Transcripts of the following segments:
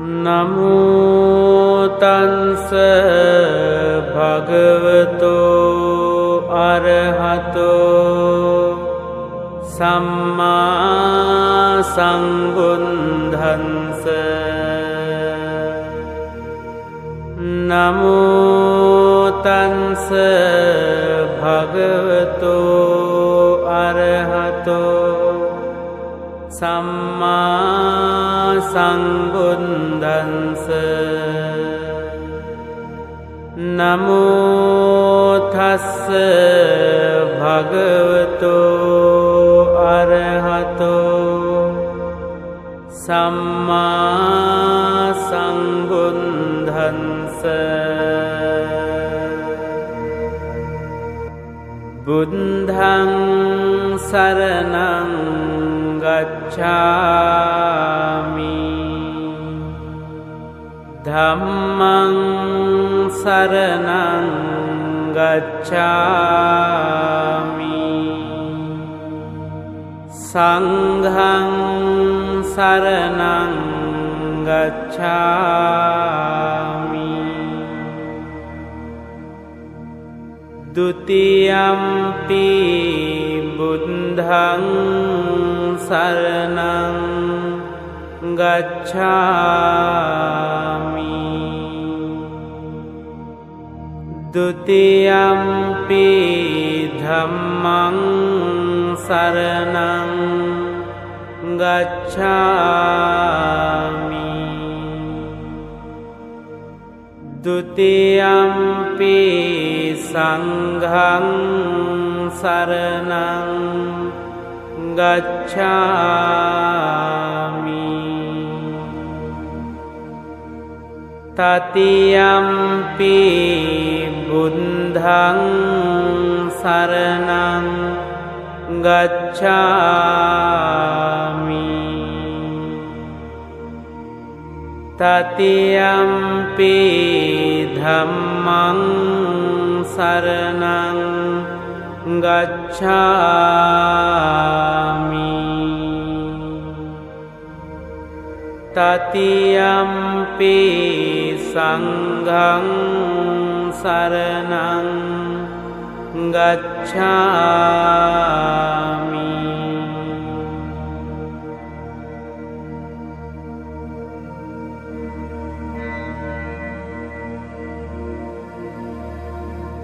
නමෝ තංස භගවතෝ අරහතෝ සම්මා සම්බුද්ධංස නමෝ තංස භගවතෝ අරහතෝ සම්මා සම්බුද්ධංස නමෝ තස්ස භගවතෝ අරහතෝ සම්මා සම්බුද්ධංස බුද්ධං සරණං ගච්ඡාමි ධම්මං සරණං ගච්ඡාමි සංඝං සරණං ගච්ඡාමි ဒုတိယံ පි බුද්ධං සරණං ගච්ඡාමි ဒုတိယံ පි ධම්මං සරණං ගච්ඡාමි ဒုတိယံ පි සංඝං සරණං ගච්ඡාමි တတိယံ පි බුද්ධං සරණං ගච්ඡාමි တတိယံ පි ධම්මං සරණං ගච්ඡාමි တတိယံ පි සංඝං සරණං ගච්ඡාමි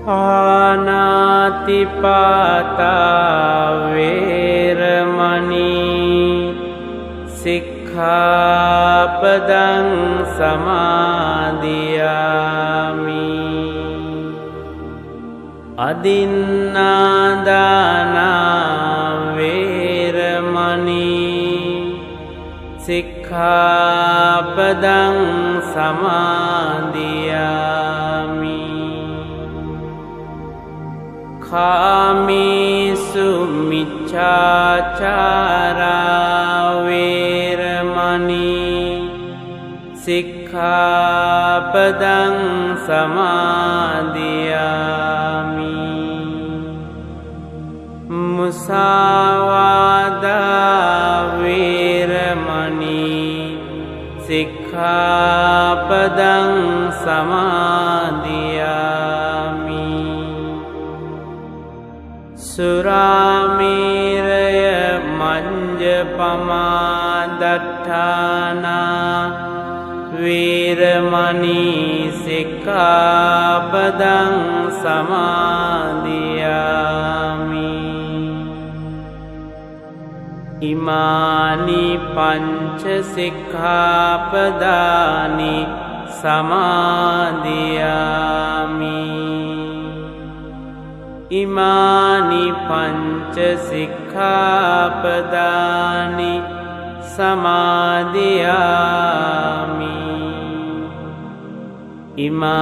อานาติปาตาเวรมณีสิกขาปดังสมาธิยามิอดินนาดานาเวรมณีสิกขาปดังสมาธิยามิคามิสุมิจฉาจาราเวรมณีสิกขาปดังสมาธิยามิมุสาวาทาเวรมณีสิกขาปดังสมาธิยามิสุรามิรยมัญจปมาดัฏฐานาเวรมณีสิกขาปดังสมาธิยามิอิมานิปัญจสิกขาปดานิสมาธิยามิอิมานิปัญจสิกขาปดานิสมาธิยามิอิมา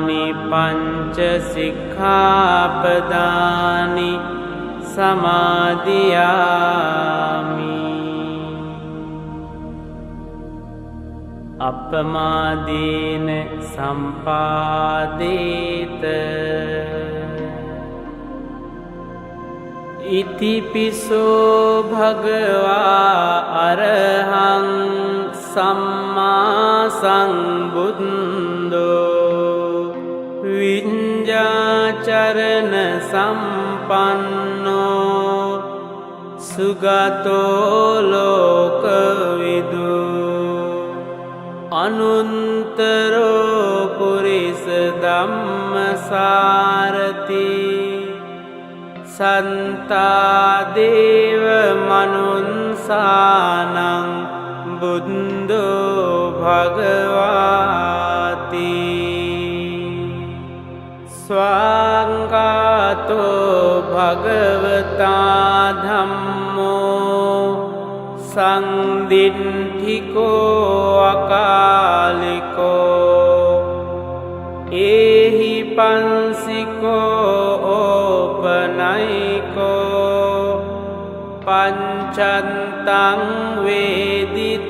นิปัญจสิกขาปดานิสมาธิยามิอัปปมาดีนสัมปาดิต ඉතිපිසෝ භගවා අරහං සම්මා සම්බුද්ධෝ විඤ්ඤාචරණ සම්පන්නෝ සුගතෝ ලෝකවිදු අනුත්තරෝ පුරිස ධම්මසාරති සන්තා දේව මනුන්සානං බුද්ධෝ භගවාති ස්වාංගාතෝ භගවතා ධම්මෝ සංදිට්ඨිකෝ අකාලිකෝ ඒහි පන්සිකෝ ඕපනයිකෝ පංචන්තං වේදිතම්බෝ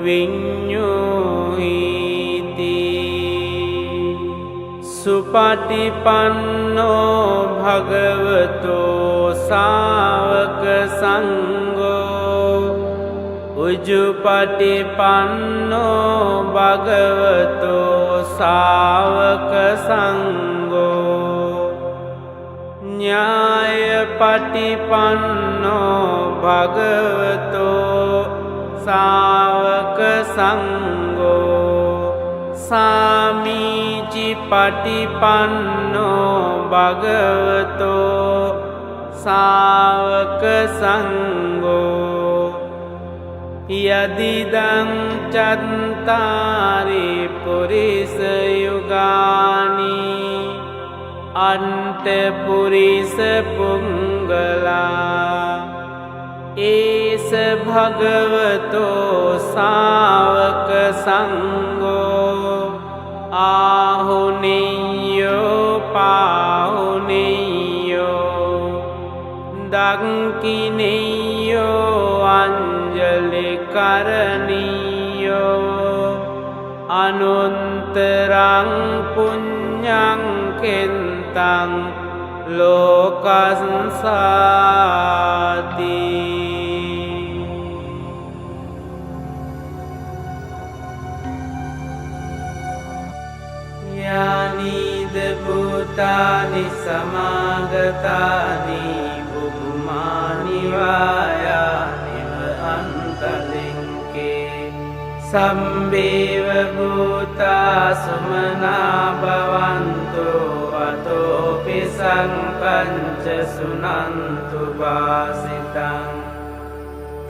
විඤ්ඤුහිති සුපටිපන්නෝ භගවතෝ සාවක සංඝෝ උජුපටිපන්නෝ භගවතෝ සාවක සංඝෝ ඥායපටිපන්නෝ භගවතෝ සාවක සංඝෝ සාමීචි පටිපන්නෝ භගවතෝ සාවක සංඝෝ යදිදං චත්තාරි පුරිස යුගානි අන්ත පුරිස පුංගලා ඒස භගවතෝ සාවක සංඝෝ ආහුනියෝ පාහුනියෝ දක්ඛිනියෝ අංජලි කරණියෝ අනුත්තරං පුඤ්ඤං කෙන්තං ලෝකස්සාති යානිද භූතානි සමාගතානි බුමානි වායානිව අන්තලින්කේ සම්බේව භූතා සුමනා භවන්තෝ අතෝපි සංකංච සුනන්තු වාසිතං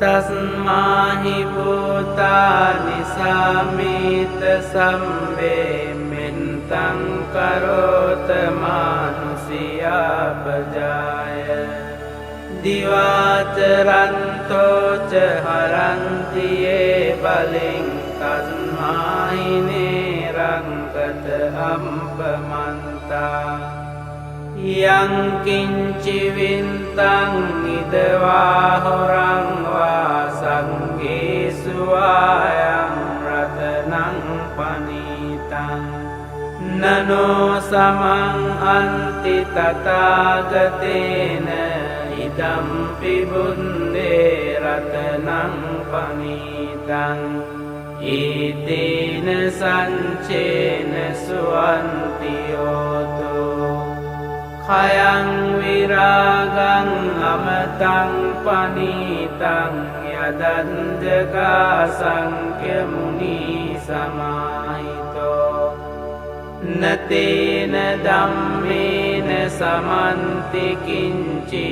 තස්මාහි භූතානි සාමීත සම්බේ මෙන්තං කරෝත මානුසියාපජාය දිවාචරන්තෝ ච හරන්තියේ බලෙන් තස්මාහිනේ රංකත අම්පමන්තා යං කිංචි වින්තං ඉදවා හොරං වා සංඝේසු ආයං රතනං පනීතං නනෝ සමං අන්ති තථාගතේන ඉදම්පි බුද්දේ රතනං පනීතං ඊතේන සංචේන සුවන්ති යෝතෝ khayang viragang amatang panitang yadanjaga sankhya muni samahito natena dhammena samanti kinci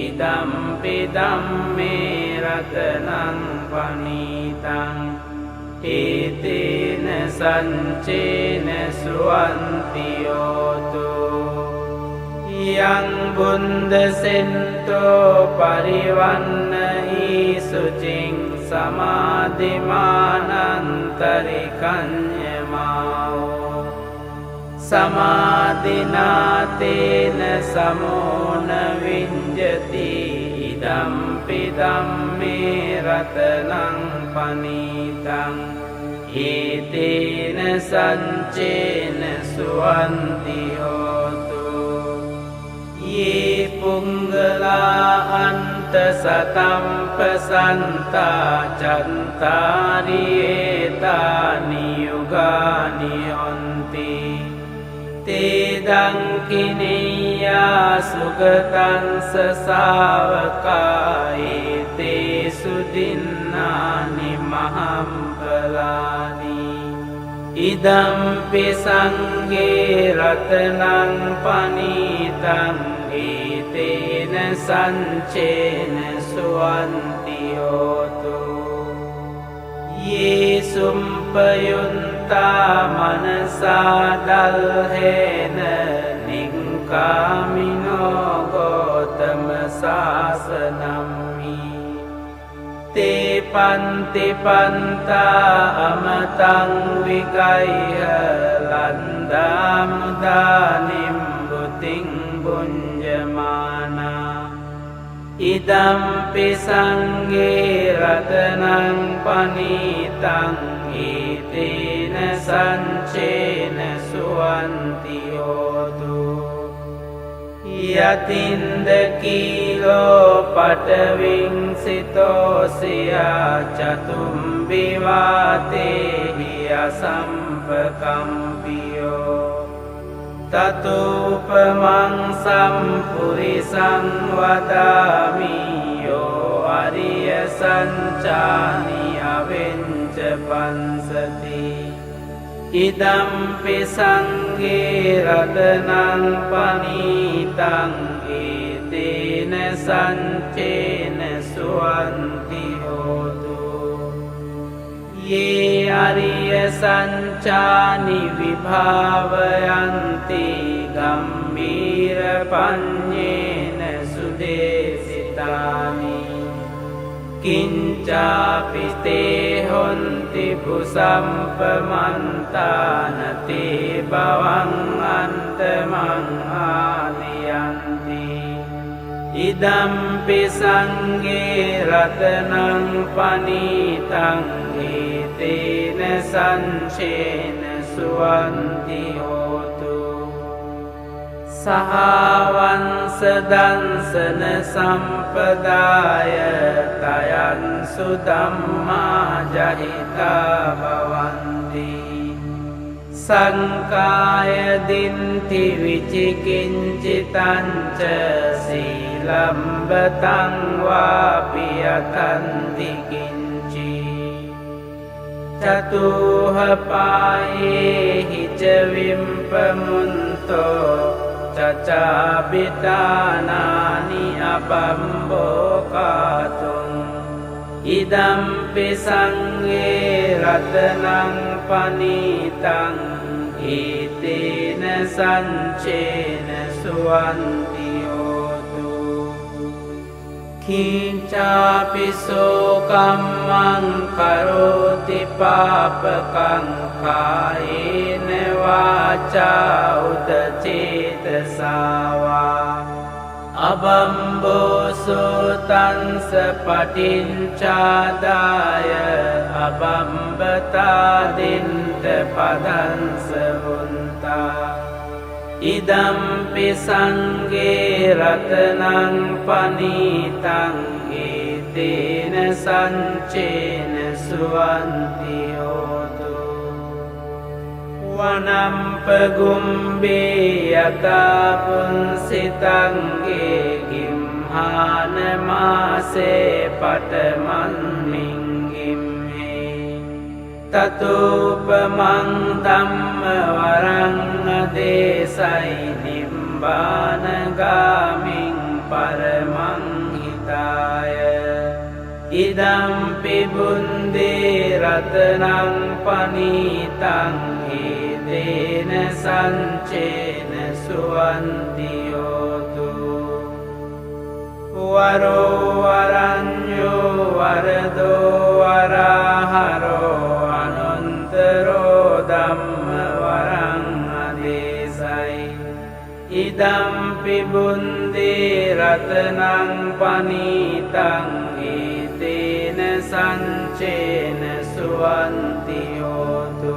idampi dhamme ratanang panitang etena sancena suwanti yoto yang bunda sento parivannahi sucing samadhimanantarikanyamao samadhinatena samona vinjati idampi dhamme ratanang panitang etena sancena suwanti hotu ye punggala සතම්පසන්තා චන්තාරියේතානි යුගානි හොන්ති තේදංකිනියා සුගතංස සාවකායේ තේසු දින්නානි මහම්පලානි ඉදම්පි සංඝේ රතනං පනීතං ඒතේන සංචේන සුවන්ති හෝතු යේ සුම්පයුන්තා මනසා දල්හේන නික්ඛාමිනෝ ගෝතම සාසනම්හි තේ පන්ති පන්තා අමතං විගය්හ ලන්දා මුදා නිම්බුතින් බුඤ්ජමානා ඉදම්පි සංඝේ රතනං පනීතං ඒතේන සංචේන සුවන්ති හෝතු යතින්ද කීලෝ පටවින් සිතෝසියා චතුම්බි වාතේහි අසම්පකම්පියෝ තතෝපමං සම්පුරිසං වදාමි යෝ අරිය සංචානි අවෙංච පංසති ඉදම්පි සංඝේ රතනං පනීතං ඒතේන සංචේන සුවන්ති හෝතු යේ අරිය සංචානි විභාවයන්ති ගම්බීර පඤ්ඤේන සුදේසිතානි කිංචාපි තේ හොන්ති පුසම්පමන්තාන තේ භවං අන්තමං ආදියන්ති ඉදම්පි සංඝේ රතනං පනීතං ඒතේන සංචේන සුවන්ති හෝතු සහවංස දංසන සම්පදාය තයන් සුධම්මා ජහිතා භවන්ති සංකාය දින්ති විචිකිංචිතංච සීලම්බතං වාපි යතන්ති කිංචි චතුහපායේ ච විම්පමුන්තෝ චචාබිතානානි අපම්බෝකාතුං ඉදම්පි සංඝේ රතනං පනීතං ඒතේන සංචේන සුවන්ති හෝතු කිංචාපි සෝකම්මං කරෝති පාපකං කායේන වාචා උද චේතසාවා අබම්බෝසෝතංස පටිංචාදාය අබම්බතාදින්ට පදංස වුන්තා ඉදම්පි සංඝේ රතනං පනීතං ඒතේන සංචේන සුවන්ති හෝතු වනම්පගුම්බේ යතා පුන්සිතංගේ ගිම්හාන මාසේ පටමන්මින්ගිම්හේ තතෝපමං ධම්ම වරං අදේසයි නිම්බානගාමින් පරමං හිතාය ඉදම්පි බුන්දේ රතනං පනීතං ඒතේන සංචේන සුවන්ති හෝතු වරෝ වරඤ්ඤෝ වරදෝ වරහරෝ අනන්තරෝ ධම්ම වරං අදේසයි ඉදම්පි බුන්දේ රතනං පනීතං ඒතේන සංචේන සුවන්ති හෝතු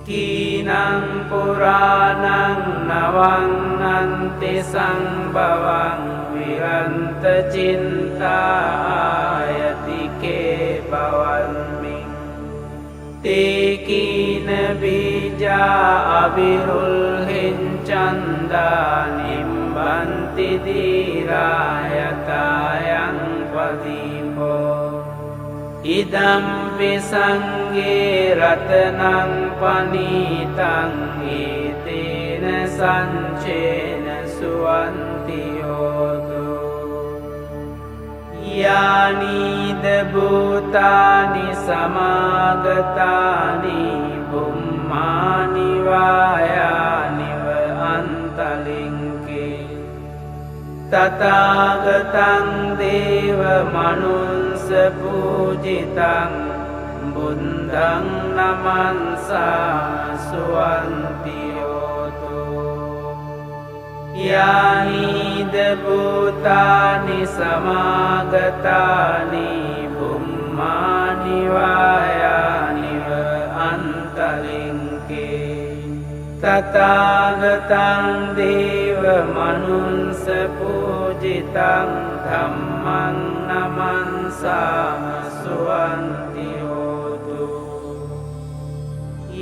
කීනං පුරාණං නවං අන්ති සංභවං विरन्त चिन्तायतिके भवन्मि ते कीन बीजा अविरुल्हिञ्चन्दा निम्बन्ति धीरायतायं प्रदीपो इदम्पि संगे रत्नं पनीतं एतेन सञ्चेन सुवन्ति होतु यानीद भूतानि समागतानि बुम्मानि वायानि व अन्तलिङ्गे तथागतं देव मनुंस पूजितं बुद्धं नमन्सा सुवन्ति होतु यानीद भूतानि समागतानि बुम्मानि वायानि व अन्तलिङ्गे तथागतं देव मनुंस पूजितं धम्मं नमन्साम सुवन्ति होतु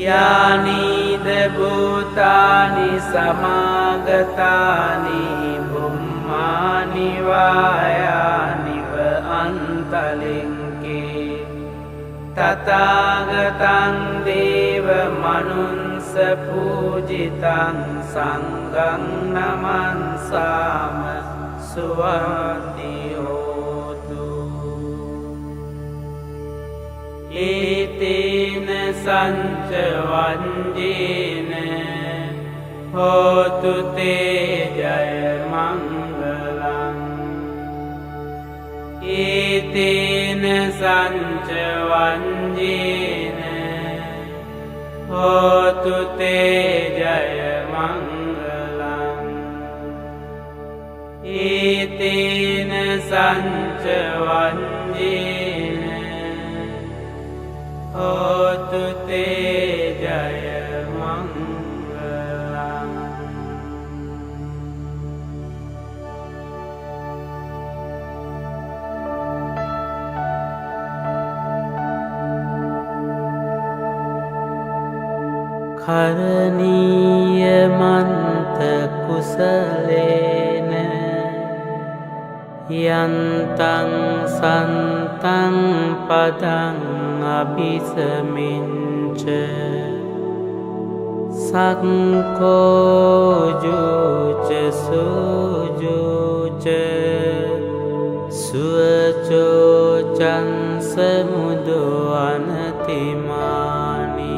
यानीद भूतानि समागतानि बुम्मानि वायानि व अन्तलिङ्गे तथागतं देव मनुंस पूजितं संगं नमन्साम सुवन्ति होतु एतेन सञ्च वन्येन होतु ते जयमङ्गलम् एतेन सञ्च वन्येन होतु ते जयमङ्गलम् एतेन सञ्च वन्येन होतु ते जयमङ्गलम् करनीयमन्त कुशलेन यन्तं सन्तं पदं अभिसमिञ्च संकोजुच सुजुच सुचोचं समुदो अनतिमानि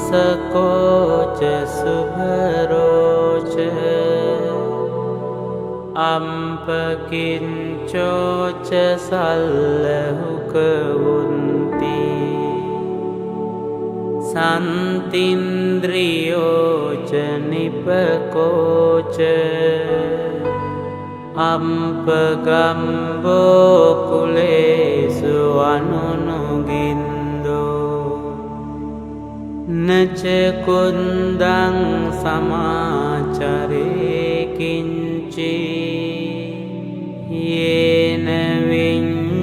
सन्तुंसकोच सुभरोच अम्पकिञ्चोच सल्लहुकवुन्ति सन्तीन्द्रियोच निपकोच अम्पगम्बो कुलेषु अनुनुगिन्दो न च कुन्दं समाचरे किञ्चि येन विඤ्ඤुपरे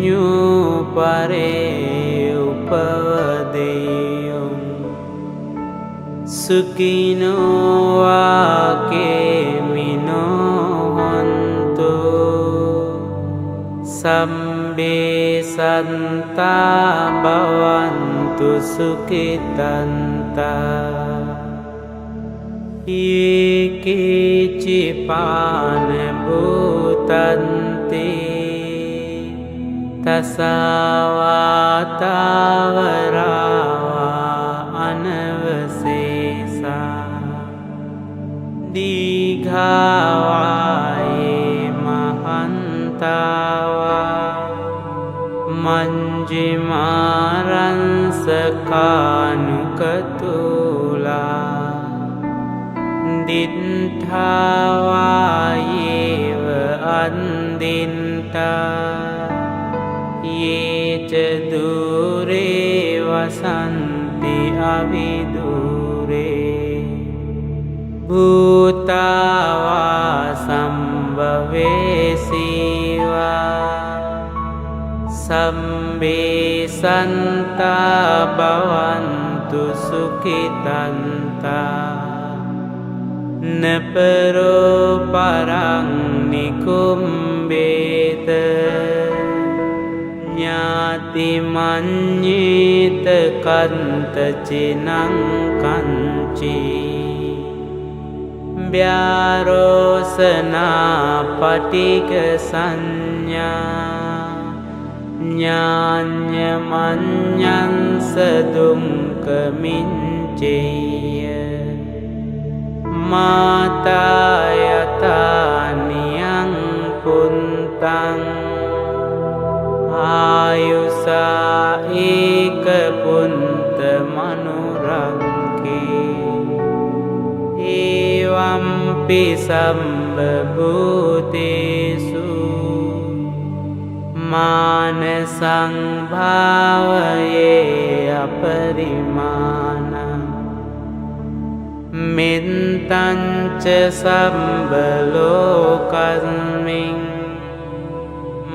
उपवदेयुं सुखिनो वाकेमिनो हन्तु सम्बे सन्ता भवन्तु सुखितन्ता ये केचिपानभूतन्ते तसावातावरा अनवशेषा दीघावाये महन्तावा मञ्जिमारंसकानुकतुला दिन्थावायेव अन्दिन्ता ये च दूरे वसन्ति अविदूरे භූතාවා සම්භවේසීවා සම්බේ සන්තා භවන්තු සුඛිතන්තා නපරෝ පරං නිකුම්බේත ඥාති මඤ්ඤේත කන්ත චිනං කංචී ව්‍යාරෝසනා පටික සංඥා ඥාඤ්ඤ මඤ්ඤංස දුක්ඛමිච්ඡේය මාතා යතානියං පුන්තං ආයුසා ඒක පුන්ත මනුරංකේ එවම්පි සම්බභූතේසු මාන සංභාවයේ අපරිමාණ මෙත්තංච සම්බලෝකස්මින්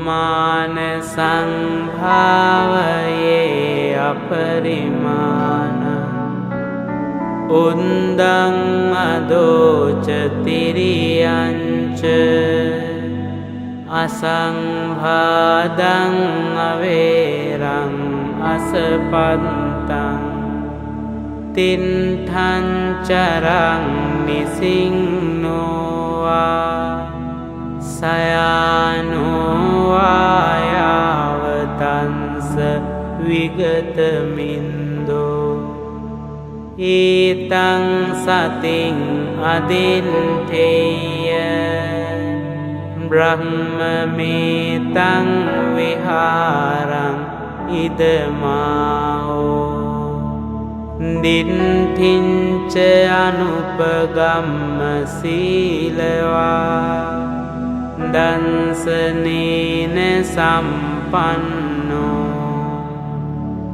මාන සංභාවයේ අපරිමාණ උන්දං අදෝච තිරියංච අසංභාදං අවේරං අසපත්තං තින්ඨං චරං නිසින්නෝවා සයානෝවා යාවතංස විගතමින්දෝ ඊතං සතින් අදින්ඨේය බ්‍රහ්මමේතං විහාරං ඉදමාහෝ දින්ඨින්ච අනුපගම්ම සීලවා දන්සනේන සම්පන්නෝ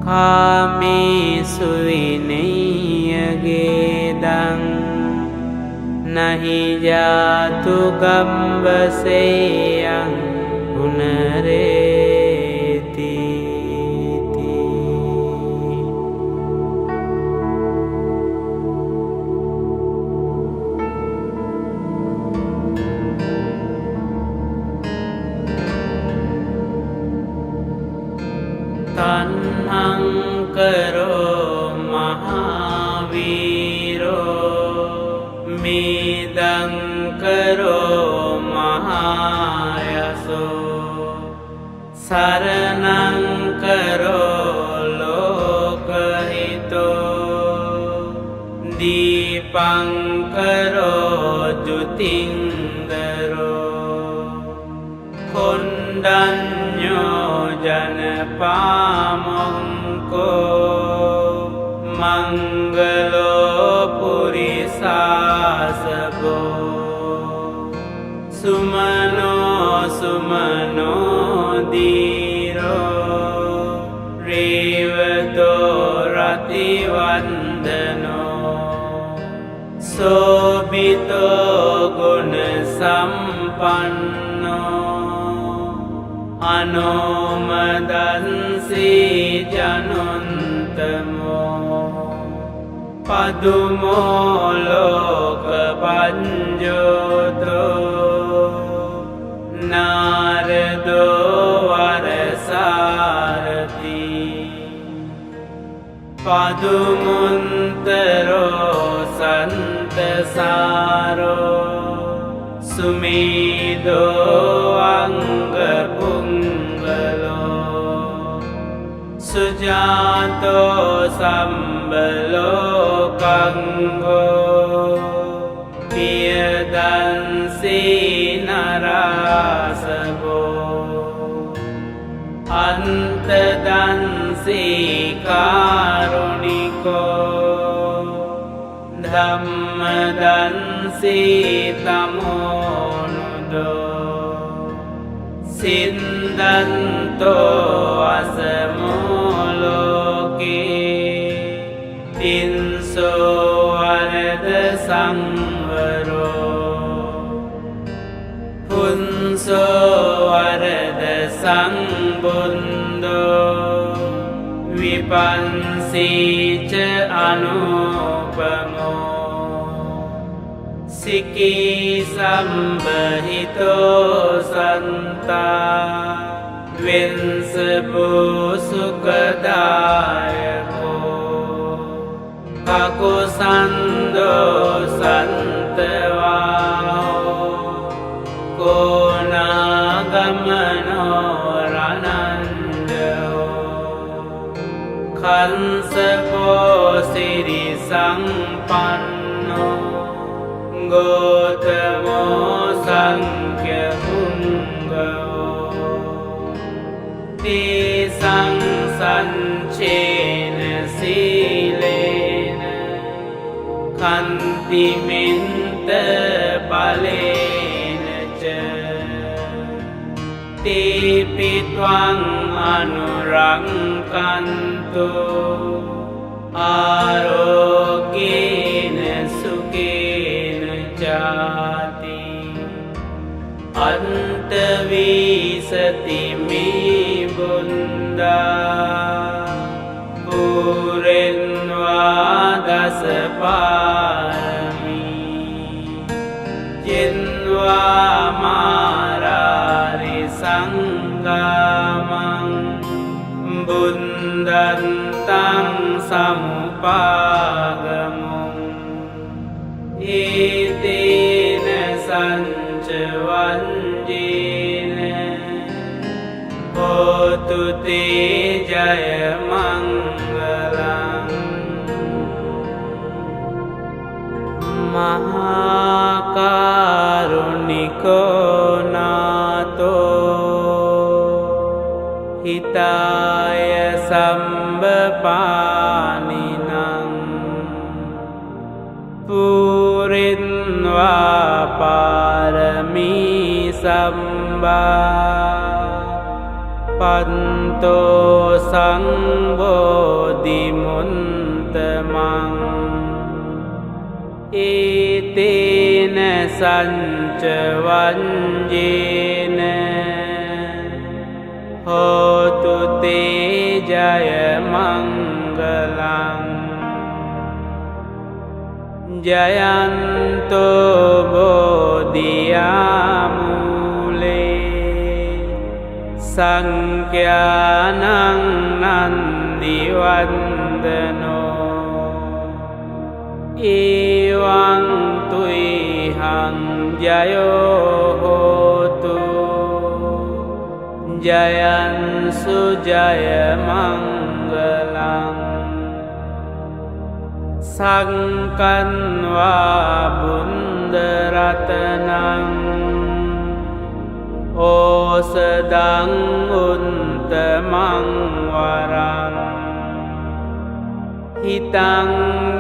කාමේසු විනය්‍යගේදං නහි ජාතු ගම්බසේයං පුනරේති තණ්හං කරෝ මහාවීරෝ මේදං කරෝ මහායසෝ සරණං කරෝ ලෝකහිතෝ දීපං කරෝ ජුතින්දරෝ කොණ්ඩඤ්ඤෝ ජනපාමොංකෝ මංගලෝ පුරිසාසබෝ සුමනෝ සුමනෝ දීරෝ රේවතෝ රතිවන්දනෝ සෝබිතෝ ගුණ සම්පන්නෝ අනෝමදන්සී ජනුන්තමෝ පදුමෝ ලෝක පඤ්ජෝතෝ නාරදෝ වරසාරති පදුමුන්තරෝ සන්තසාරෝ සුමේදෝ අංගපුංගලෝ සුජාතෝ සම්බලෝකංගෝ පියදන්සී නරාසබෝ අන්තදන්සී කාරුණිකෝ ධම්මදන්සී තමෝනුදෝ සින්දන්තෝ අසමෝලෝකේ තින්සෝ වරද සංව වරද සංබුන්දෝ විපන්සීච අනුපමෝ සිකී සම්බහිතෝ සන්තා වින්සපෝ සුඛදායකෝ කකුසන්දෝ සන්තවාහෝ කෝනාගමනෝ රනන්දෝ කංසපෝ සිරි සම්පන්නෝ ගෝතමෝ සංඛ්‍ය පුංගෝ තේසං සංචේන සීලේන කන්තිමින්ත බලේන ච තේපිත්වං අනුරංකන්තු ආරෝග්‍යේන සුඛේන ජාති අන්තවීසති මේ බුන්දා පුරෙන්වා දසපාරමී ජෙන්වා මාරාරි සංගාමං බුන්දන්තං සමුපාගමුං ඒතේන සංචවංජේන හෝතු තේ ජය මංගලං මහාකාරුණිකෝ නාතෝ හිතාය සම්බපානිනං පුරින්වා පාරමී සම්බා පන්තෝ සංබෝධිමුන්තමං ඒතේන සංචවංජේන හෝතු තේ ජය මංගලං ජයන්තෝ බෝධියාමූලේ සංඛ්‍යානං නන්දිවන්දනෝ ඒවං තුයිහං ජයෝ හෝතු ජයන්සු ජය මංගලං සංකන්වා බුන්දරතනං ඕසදං උන්තමං වරං හිතං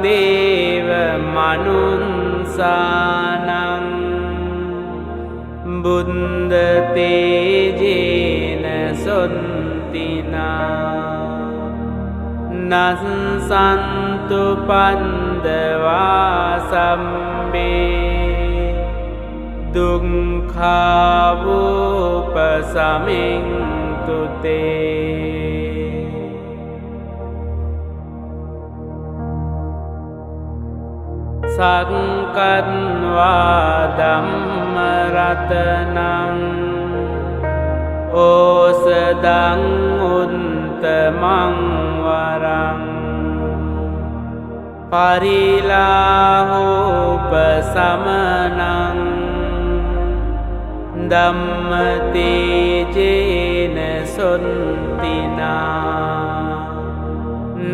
දේව මනුන්සානං බුන්ද තේජේන සොන්තිනා නසන්තු පන්දවා සම්බේ දුක්ඛාවූපසමින්තු තේ සංකන්වා ධම්මරතනං ඕසදං උන්තමං වරං පරිලාහෝපසමනං ධම්මතේජේන සොන්තිනා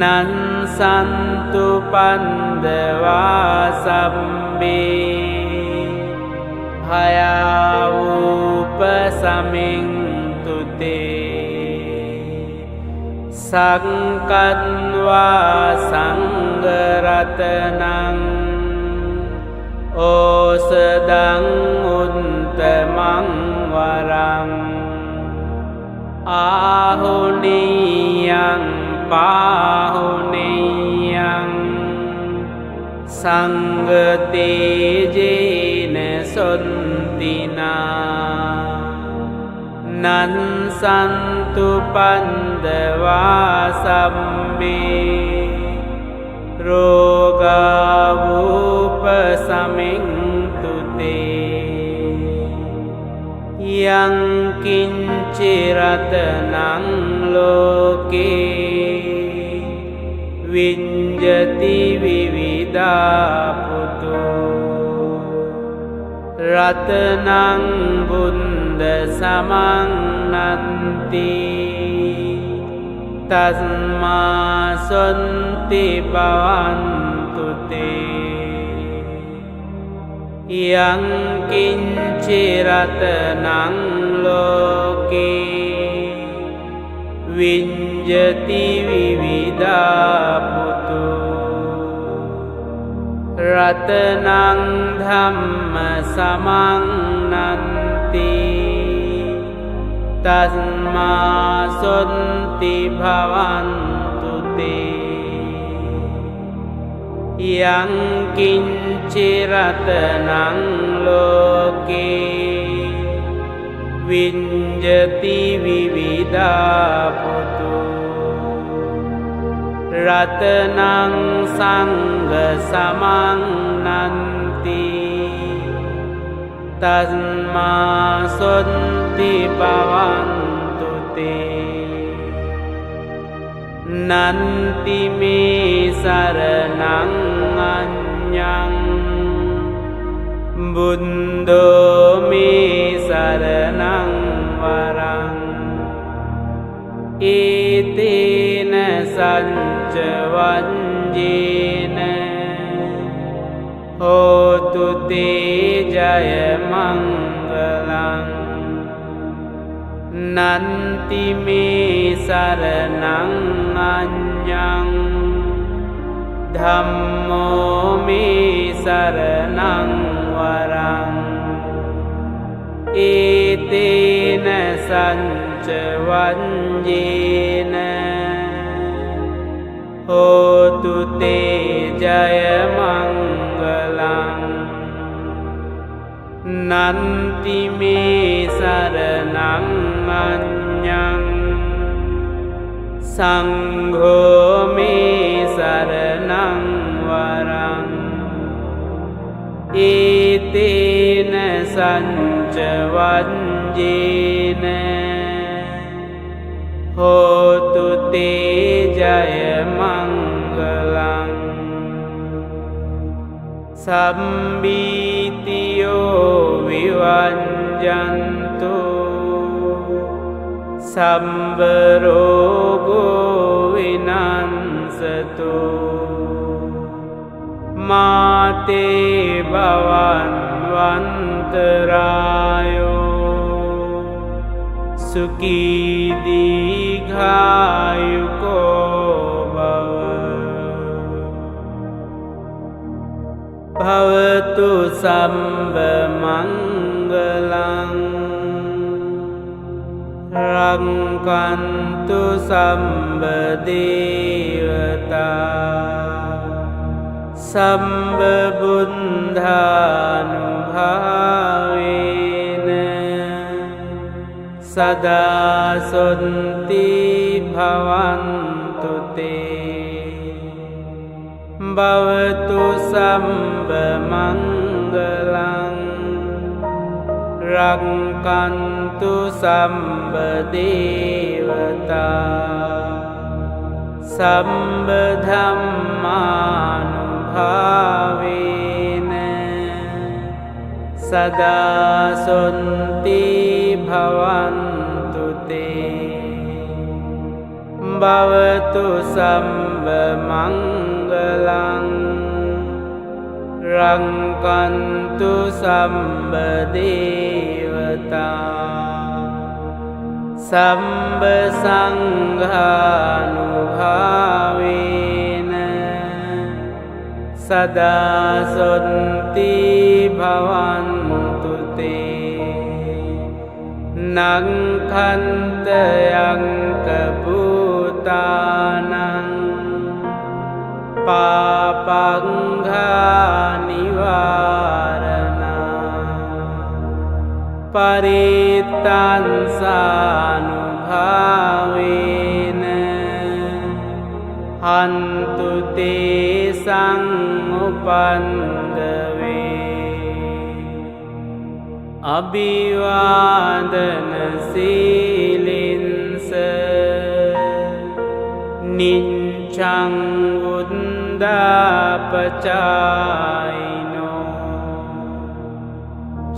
නන්සන්තු පන්දවා සම්බේ භයාවූපසමින්තු තේ සංකන්වා සංඝරතනං ඕසදං උන්තමං වරං ආහුනියං පාහුනියං සංඝතේජේන සොන්තිනා නන් සන්තු පන්දවා සම්බේ රෝගාවූප සමින්තුතේ යංකින්චිරතනං ලෝකේ විඤ්ජති විවිධාපුතු රතනං බුන්ද සමන්නන්ති තස්මාසොන්ති භවන්තුතේ යංකින්චිරතනං ලෝකේ විඤ්ජති විවිධාපුතු රතනං ධම්ම සමන්නන්ති තස්මාසොන්ති භවන්තුතේ යංකින්චිරතනං ලෝකේ විඤ්ජති විවිධාපුතු රතනං සංඝ සමන්නන්ති තස්මාසොන්ති භවන්තුතේ නන්ති මේ සරණං අඤ්ඤං බුද්ධෝ මේ සරණං වරං ඒතේන සච්ච වංජේන හෝතු තේ ජය මංගලං නන්ති මේ සරණං අඤ්ඤං ධම්මෝ මේ සරණං වරං ඒතේන සච්ච වංජේන හෝතු තේ ජය මංගලං නන්ති මේ සරණං අඤ්ඤං සංඝෝ මේ සරණං වරං ඒතේන සච්ච වංජේන හෝතු තේ ජය මංගලං සම්බීතියෝ විවංජන්තු සම්බ රෝගෝ විනංසතු මාතේ භවන් වන්තරායෝ සුඛී දීඝායුකෝ භවතු සම්බ මංගලං රක්ඛන්තු සම්බ දේවතා සම්බ බුද්ධානුභාවේන සදා සොන්ති භවන්තු තේ භවතු සම්බ මංගලං රක්ඛන්තු සම්බ දේවතා සම්බ ධම්මානුභාවේන සදා සොන්ති භවන්තු තේ භවතු සම්බ මංගලං රක්ඛන්තු සම්බ දේවතා සම්බ සංඝානුභාවේන සදා සොන්ති භවන්තු තේ නංඛන්ත යංක භූතානං පාපංඝා නිවාරණා පරිත්තං සානුභාවේන හන්තු තේසං උපන්දවේ අභිවාදන සීලින්ස නිච්ඡං උද්දාපචායිනෝ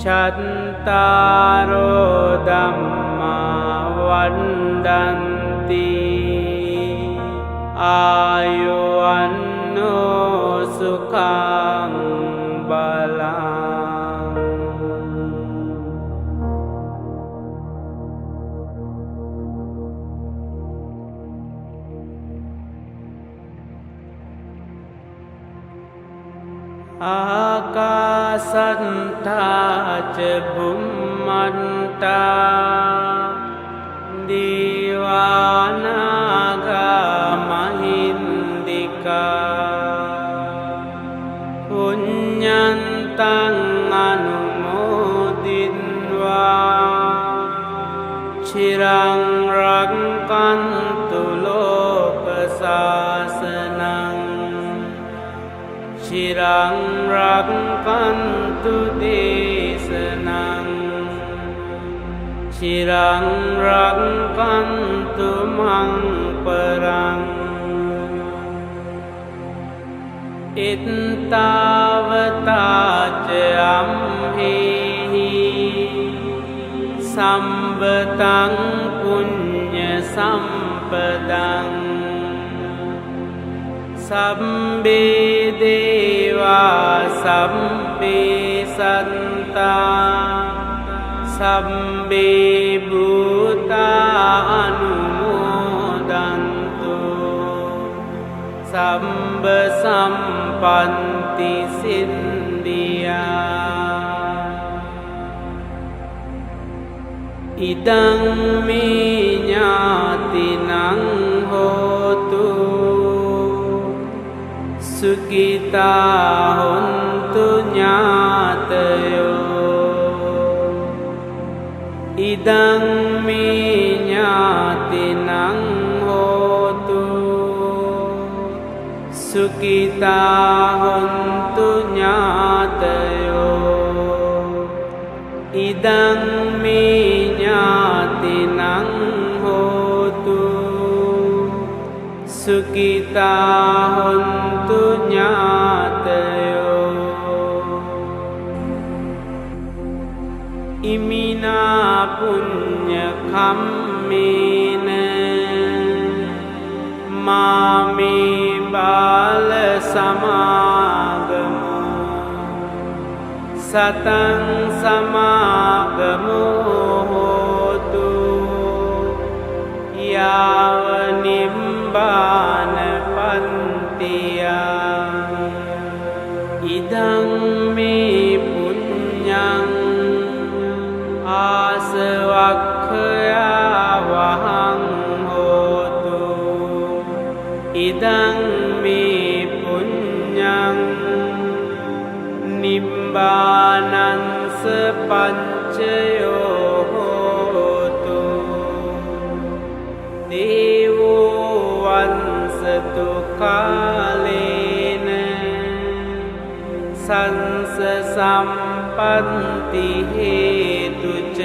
චත්තාරෝ ධම්මා වණ්ඩන්ති ආයුවන්නෝ සුඛං බලං. ආකාසත්තා ච බුම්මත්තා දීවානාගා මහින්దికා පුඤ්ඤන්තං අනුමෝදිත්වා චිරං රක්ඛන්තු ලෝක සාසනං චිරං රක්ඛන්තු දේශනං චිරං රක්ඛන්තු මං පරං ඉත්තාවතාච අම්හෙහි සම්බතං පුඤ්ඤ සම්පදං සම්බේ දේවා සම්බේ සත්තා සම්බේ භූතා අනුමෝදන්තු සම්බ සම්පන්ති සිද්ධියා ඉදං මේ ඥාතිනං හෝතු සුඛිතා හොන්තු ඥාතයෝ ඉදං මේ ඥාතිනං හෝතු සුඛිතා හොන්තු ඥාතයෝ ඉදං මේ ඥාතිනං හෝතු සුඛිතා හොන්තු ඥාතයෝ ඉමිනා පුඤ්ඤ කම්මේන මාමේ බාල සමාගමෝ සතං සමාගමෝ හෝතු යාව නිබ්බාන පන්තියා ඉදං මේ පුඤ්ඤං ආසවක්ඛයා වහං හෝතු ඉදං මේ පුඤ්ඤං නිබ්බානංස පච්චයෝ හෝතු දේවෝ වංසතු කාලේන සංස සම්පත්ති හේතුච